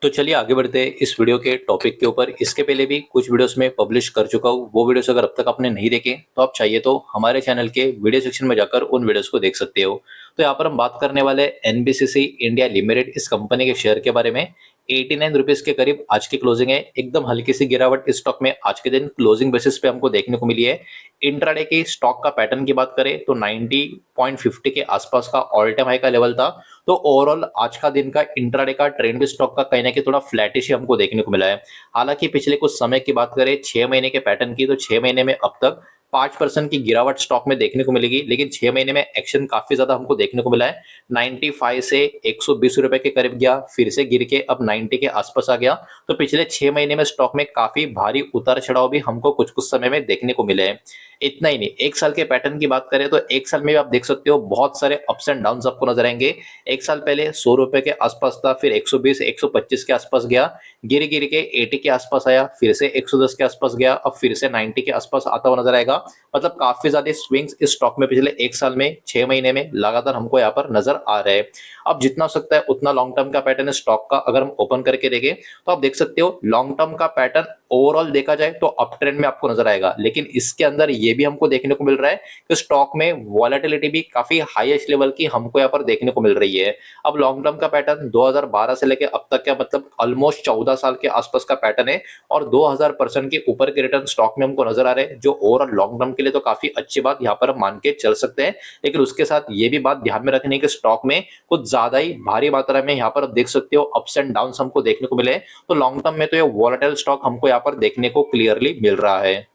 तो चलिए आगे बढ़ते हैं इस वीडियो के टॉपिक के ऊपर। इसके पहले भी कुछ वीडियोस में पब्लिश कर चुका हूँ, वो वीडियोस अगर अब तक आपने नहीं देखे तो आप चाहिए तो हमारे चैनल के वीडियो सेक्शन में जाकर उन वीडियोस को देख सकते हो। तो यहाँ पर हम बात करने वाले एनबीसीसी इंडिया लिमिटेड, इस कंपनी के शेयर के बारे में। 89 रुपीज के करीब आज की क्लोजिंग है। एकदम हल्की सी गिरावट इस स्टॉक में आज के दिन क्लोजिंग बेसिस पे हमको देखने को मिली है। इंट्राडे की स्टॉक का पैटर्न की बात करें तो 90.50 के आसपास का ऑल टाइम हाई का लेवल था। तो ओवरऑल आज का दिन का इंट्राडे का ट्रेंड भी स्टॉक का कहीं ना कहीं थोड़ा फ्लैटिश ही हमको देखने को मिला है। हालांकि पिछले कुछ समय की बात करें 6 महीने के पैटर्न की, तो 6 महीने में अब तक 5% की गिरावट स्टॉक में देखने को मिलेगी, लेकिन 6 महीने में एक्शन काफी ज्यादा हमको देखने को मिला है। 95 से 120 रुपए के करीब गया, फिर से गिर के अब 90 के आसपास आ गया। तो पिछले 6 महीने में स्टॉक में काफी भारी उतार चढ़ाव भी हमको कुछ कुछ समय में देखने को मिले हैं। इतना ही नहीं, एक साल के पैटर्न की बात करें तो एक साल में भी आप देख सकते हो बहुत सारे अप्स एंड डाउन आपको नजर आएंगे। एक साल पहले 100 रुपए के आसपास था, फिर 120 125 के आसपास गया, गिर गिर के 80 के आसपास आया, फिर से 110 के आसपास गया, अब फिर से 90 के आसपास आता हुआ नजर आएगा। मतलब काफी ज्यादा स्विंग्स इस स्टॉक में पिछले एक साल में 6 महीने में लगातार हमको यहाँ पर नजर आ रहे हैं। अब जितना हो सकता है उतना लॉन्ग टर्म का पैटर्न स्टॉक का अगर हम ओपन करके देखें तो आप देख सकते हो लॉन्ग टर्म का पैटर्न ओवरऑल देखा जाए तो अप ट्रेंड में आपको नजर आएगा, लेकिन इसके अंदर ये भी हमको देखने को मिल रहा है कि स्टॉक में वॉलेटिलिटी भी काफी हाईएस्ट लेवल की हमको यहाँ पर देखने को मिल रही है। अब लॉन्ग टर्म का पैटर्न 2012 से लेके अब तक का मतलब ऑलमोस्ट 14 साल के आसपास का पैटर्न है और 2000% के ऊपर के रिटर्न स्टॉक में हमको नजर आ रहे हैं, जो ओवरऑल लॉन्ग टर्म के लिए तो काफी अच्छी बात यहाँ पर हम मान के चल सकते हैं। लेकिन उसके साथ ये भी बात ध्यान में रखने की स्टॉक में कुछ ज्यादा ही भारी मात्रा में यहाँ पर आप देख सकते हो अप्स एंड डाउन हमको देखने को मिले। तो लॉन्ग टर्म में तो ये वॉलेटाइल स्टॉक हमको यहाँ पर देखने को क्लियरली मिल रहा है।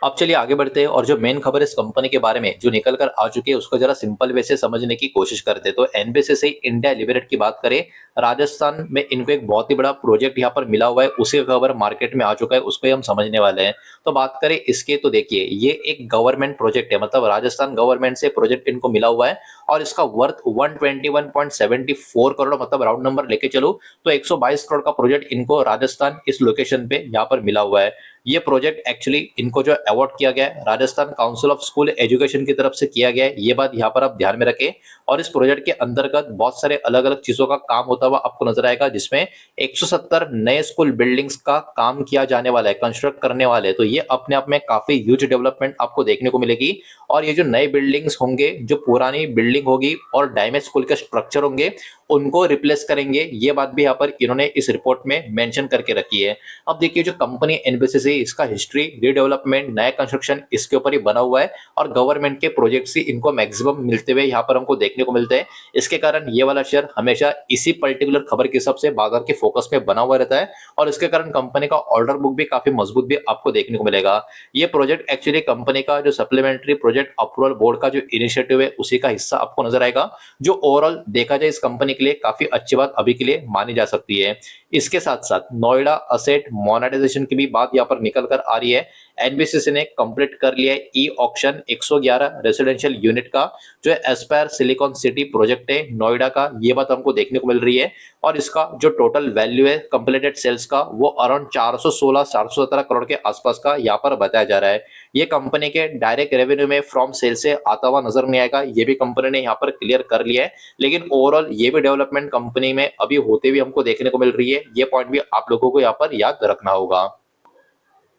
अब चलिए आगे बढ़ते हैं और जो मेन खबर इस कंपनी के बारे में जो निकल कर आ चुकी है उसको जरा सिंपल वे से समझने की कोशिश करते हैं। तो एनबीसीसी इंडिया लिमिटेड की बात करें, राजस्थान में इनको एक बहुत ही बड़ा प्रोजेक्ट यहाँ पर मिला हुआ है, उसी का खबर मार्केट में आ चुका है, उसको ही हम समझने वाले हैं। तो बात करें इसके तो देखिए ये एक गवर्नमेंट प्रोजेक्ट है, मतलब राजस्थान गवर्नमेंट से प्रोजेक्ट इनको मिला हुआ है और इसका वर्थ 121.74 करोड़, मतलब राउंड नंबर लेके चलो तो 122 करोड़ का प्रोजेक्ट इनको राजस्थान इस लोकेशन पे यहाँ पर मिला हुआ है। ये प्रोजेक्ट एक्चुअली इनको जो अवार्ड किया गया है Rajasthan council of school education की तरफ से किया गया है, ये बात यहाँ पर आप ध्यान में रखें। और इस प्रोजेक्ट के अंतर्गत बहुत सारे अलग अलग चीजों का काम होता हुआ आपको नजर आएगा, जिसमें 170 नए स्कूल बिल्डिंग्स का काम किया जाने वाला है, कंस्ट्रक्ट करने वाले हैं। तो ये अपने आप में काफी ह्यूज डेवलपमेंट आपको देखने को मिलेगी। और ये जो नए बिल्डिंग्स होंगे, जो पुरानी बिल्डिंग होगी और डैमेज स्कूल के स्ट्रक्चर होंगे उनको रिप्लेस करेंगे, ये बात भी यहाँ पर इन्होंने इस रिपोर्ट में मेंशन करके रखी है। अब देखिए जो कंपनी एनबीसीसी, इसका हिस्ट्री रीडेवलपमेंट नया कंस्ट्रक्शन इसके ऊपर ही बना हुआ है और गवर्नमेंट के प्रोजेक्ट्स ही इनको मैक्सिमम मिलते हुए यहाँ पर हमको देखने को मिलते हैं। इसके कारण ये वाला शेयर हमेशा इसी पर्टिकुलर खबर के हिसाब से बाजार के फोकस में बना हुआ रहता है और इसके कारण कंपनी का ऑर्डर बुक भी काफी मजबूत भी आपको देखने को मिलेगा। ये प्रोजेक्ट एक्चुअली कंपनी का जो सप्लीमेंट्री प्रोजेक्ट अप्रूवल बोर्ड का जो इनिशिएटिव है उसी का हिस्सा आपको नजर आएगा, जो ओवरऑल देखा जाए इस कंपनी के लिए काफी अच्छी बात अभी के लिए मानी जा सकती है। इसके साथ साथ नोएडा असेट मोनेटाइजेशन की भी बात यहाँ पर निकल कर आ रही है। एनबीसीसी ने कंप्लीट कर लिया है ई ऑक्शन 111 रेसिडेंशियल यूनिट का, जो एस्पायर सिलिकॉन सिटी प्रोजेक्ट है नोएडा का, ये बात हमको देखने को मिल रही है। और इसका जो टोटल वैल्यू है कंप्लीटेड सेल्स का वो अराउंड 416 417 करोड़ के आसपास का यहाँ पर बताया जा रहा है। ये कंपनी के डायरेक्ट रेवेन्यू में फ्रॉम सेल से आता हुआ नजर नहीं आएगा, ये भी कंपनी ने यहाँ पर क्लियर कर लिया है। लेकिन ओवरऑल ये भी डेवलपमेंट कंपनी में अभी होते हुए हमको देखने को मिल रही है, ये पॉइंट भी आप लोगों को यहाँ पर याद रखना होगा।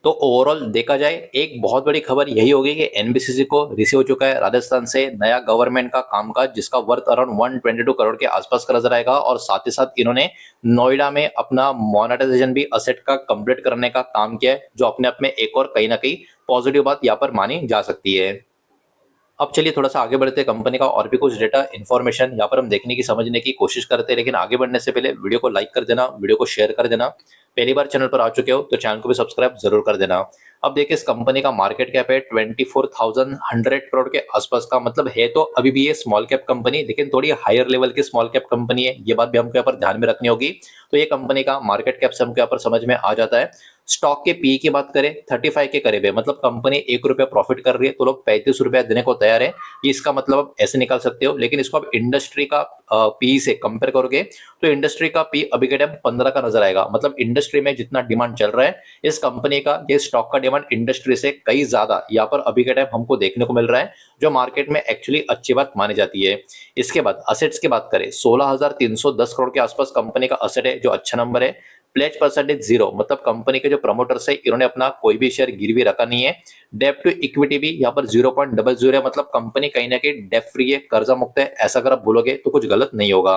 तो ओवरऑल देखा जाए एक बहुत बड़ी खबर यही होगी कि एनबीसीसी को रिसीव हो चुका है राजस्थान से नया गवर्नमेंट का कामकाज, जिसका वर्थ अराउंड 122 करोड़ के आसपास का नजर आएगा। और साथ ही साथ इन्होंने नोएडा में अपना मोनेटाइजेशन भी असेट का कंप्लीट करने का काम किया है, जो अपने आप में एक और कहीं ना कहीं पॉजिटिव बात यहाँ पर मानी जा सकती है। अब चलिए थोड़ा सा आगे बढ़ते हैं, कंपनी का और भी कुछ डेटा इन्फॉर्मेशन यहाँ पर हम देखने की समझने की कोशिश करते हैं। लेकिन आगे बढ़ने से पहले वीडियो को लाइक कर देना, वीडियो को शेयर कर देना। पहली बार चैनल पर आ चुके हो तो चैनल को भी सब्सक्राइब जरूर कर देना। अब देखिए इस कंपनी का मार्केट कैप है 24,100 करोड़ के आसपास का, मतलब है तो अभी भी ये स्मॉल कैप कंपनी, लेकिन थोड़ी हायर लेवल की स्मॉल कैप कंपनी है, ये बात भी हमको यहाँ पर ध्यान में रखनी होगी। तो ये कंपनी का मार्केट कैप से हमको यहाँ पर समझ में आ जाता है। स्टॉक के पी की बात करें 35 के करीब है, मतलब कंपनी 1 रुपया प्रॉफिट कर रही है तो लोग 35 रुपया देने को तैयार है। ये इसका मतलब आप ऐसे निकाल सकते हो। लेकिन इसको आप इंडस्ट्री का पी से कंपेयर करोगे तो इंडस्ट्री का पी अभी के टाइम 15 का नजर आएगा। मतलब इंडस्ट्री में जितना डिमांड चल रहा है इस कंपनी का, ये स्टॉक का डिमांड इंडस्ट्री से कई ज्यादा यहाँ पर अभी के टाइम हमको देखने को मिल रहा है, जो मार्केट में एक्चुअली अच्छी बात मानी जाती है। इसके बाद असेट्स की बात करें 16,310 करोड़ के आसपास कंपनी का असेट है, जो अच्छा नंबर है। प्लेज परसेंटेज 0, मतलब कंपनी के जो प्रमोटर्स है इन्होंने अपना कोई भी शेयर गिरवी रखा नहीं है। डेप्ट टू इक्विटी भी यहाँ पर 0.00 है, मतलब कंपनी कहीं ना कहीं डेप्ट फ्री है, कर्जा मुक्त है। ऐसा अगर आप बोलोगे तो कुछ गलत नहीं होगा।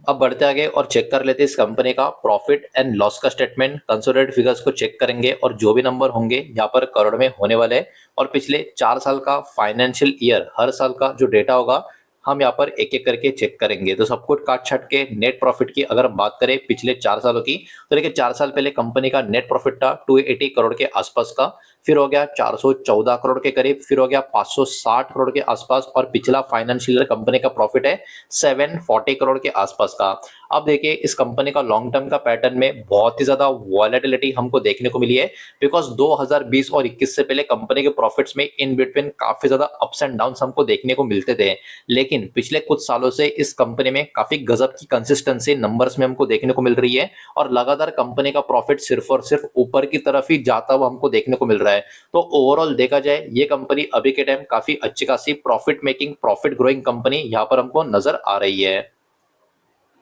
अब बढ़ते आगे और चेक कर लेते हैं इस कंपनी का प्रॉफिट एंड लॉस का स्टेटमेंट। कंसोलिडेटेड फिगर्स को चेक करेंगे और जो भी नंबर होंगे यहाँ पर करोड़ में होने वाले हैं। और पिछले 4 साल का फाइनेंशियल ईयर, हर साल का जो डेटा होगा हम यहाँ पर एक एक करके चेक करेंगे। तो सब कुछ काट छाट के नेट प्रॉफिट की अगर हम बात करें पिछले 4 सालों की, तो देखिए 4 साल पहले कंपनी का नेट प्रॉफिट था 280 करोड़ के आसपास का, फिर हो गया 414 करोड़ के करीब, फिर हो गया 560 करोड़ के आसपास, और पिछला फाइनेंशियल ईयर कंपनी का प्रॉफिट है 740 करोड़ के आसपास का। अब देखिए इस कंपनी का लॉन्ग टर्म का पैटर्न में बहुत ही ज्यादा वॉलेटिलिटी हमको देखने को मिली है, बिकॉज 2020 और 21 से पहले कंपनी के प्रॉफिट्स में इन बिटवीन काफी ज्यादा अप्स एंड डाउन हमको देखने को मिलते थे। लेकिन पिछले कुछ सालों से इस कंपनी में काफी गजब की कंसिस्टेंसी नंबर्स में हमको देखने को मिल रही है, और लगातार कंपनी का प्रॉफिट सिर्फ और सिर्फ ऊपर की तरफ ही जाता हुआ हमको देखने को मिल रहा है। तो ओवरऑल देखा जाए ये कंपनी अभी के टाइम काफी अच्छी खासी profit making, profit growing company यहाँ पर हमको नजर आ रही है।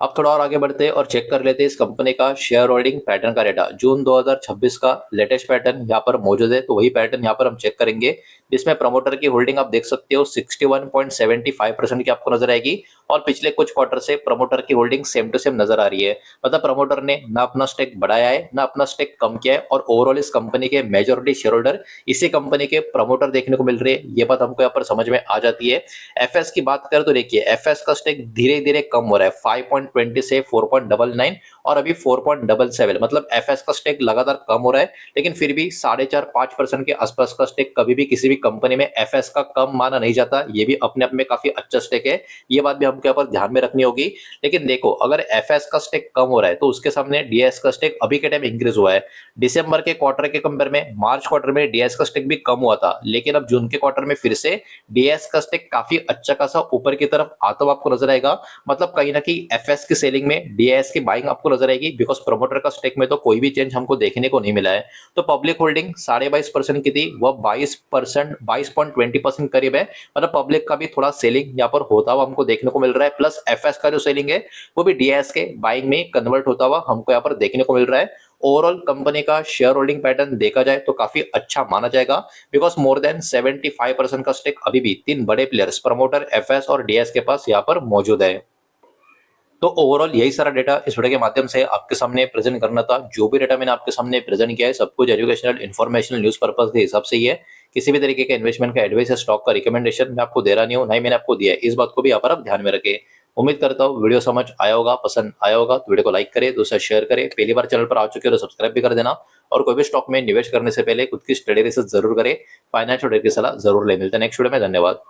अब थोड़ा और आगे बढ़ते हैं और चेक कर लेते हैं इस कंपनी का शेयर होल्डिंग पैटर्न का डेटा। जून 2026 का लेटेस्ट पैटर्न यहाँ पर मौजूद है, तो वही पैटर्न यहाँ पर हम चेक करेंगे, जिसमें प्रमोटर की होल्डिंग आप देख सकते हो 61.75% की आपको नजर आएगी। और पिछले कुछ क्वार्टर से प्रमोटर की होल्डिंग सेम टू सेम नजर आ रही है। मतलब प्रमोटर ने ना अपना स्टेक बढ़ाया है ना अपना स्टेक कम किया है, और ओवरऑल इस कंपनी के मेजोरिटी शेयर होल्डर इसी कंपनी के प्रमोटर देखने को मिल रहे हैं। ये बात हमको यहाँ पर समझ में आ जाती है। एफएस की बात करें तो देखिए एफएस का स्टेक धीरे धीरे कम हो रहा है, 5.20 से 4.99 और अभी 4.77, मतलब एफएस का स्टेक लगातार कम हो रहा है। लेकिन फिर भी 4.5-5% के आसपास का स्टेक कभी भी किसी भी कंपनी में एफएस का कम माना नहीं जाता। ये भी अपने आप में काफी अच्छा स्टेक है, ये बात भी हमको यहाँ पर ध्यान में रखनी होगी। लेकिन देखो अगर एफएस का स्टेक कम हो रहा है तो उसके सामने डीएस का स्टेक अभी के टाइम इंक्रीज हुआ है। दिसंबर के क्वार्टर के कंपेयर में मार्च क्वार्टर में डीएस का स्टेक भी कम हुआ था, लेकिन अब जून के क्वार्टर में फिर से डीएस का स्टेक काफी अच्छा खासा ऊपर की तरफ आता हुआ आपको नजर आएगा। मतलब कहीं ना कहीं एफएस की सेलिंग में डीएस की बाइंग आपको नजर आएगी, बिकॉज प्रमोटर का स्टेक में तो कोई भी चेंज हमको देखने को नहीं मिला है। तो पब्लिक होल्डिंग 22.5% की थी, वह 22%, 22.20% करीब है। मतलब पब्लिक का भी थोड़ा सेलिंग यहाँ पर होता हुआ हमको देखने को मिल रहा है, प्लस एफएस का जो सेलिंग है वो भी डीएस के बाइंग में कन्वर्ट होता हुआ हमको यहाँ पर देखने को मिल रहा है। ओवरऑल कंपनी का शेयर होल्डिंग पैटर्न देखा जाए तो काफी अच्छा माना जाएगा, बिकॉज मोर देन 75% का स्टेक अभी भी 3 बड़े प्लेयर्स प्रमोटर, एफएस और डीएस के पास यहाँ पर मौजूद है। तो ओवरऑल यही सारा डेटा इस वीडियो के माध्यम से आपके सामने प्रेजेंट करना था। जो भी डेटा मैंने आपके सामने प्रेजेंट किया है सब कुछ एजुकेशनल, इन्फॉर्मेशनल, न्यूज पर्पस के हिसाब से ही है। किसी भी तरीके का इन्वेस्टमेंट का एडवाइस या स्टॉक का रिकमेंडेशन मैं आपको दे रहा नहीं हूँ, ना ही मैंने आपको दिया है। इस बात को भी यहाँ पर आप ध्यान में रखें। उम्मीद करता हूँ वीडियो समझ आया होगा, पसंद आया होगा तो वीडियो को लाइक करें, दूसरा शेयर करें। पहली बार चैनल पर आ चुके हो तो सब्सक्राइब भी कर देना। और कोई भी स्टॉक में निवेश करने से पहले खुद की स्टडी रिसर्च जरूर करें, फाइनेंशियल ट्रेड की सलाह जरूर ले। मिलते हैं नेक्स्ट वीडियो में, धन्यवाद।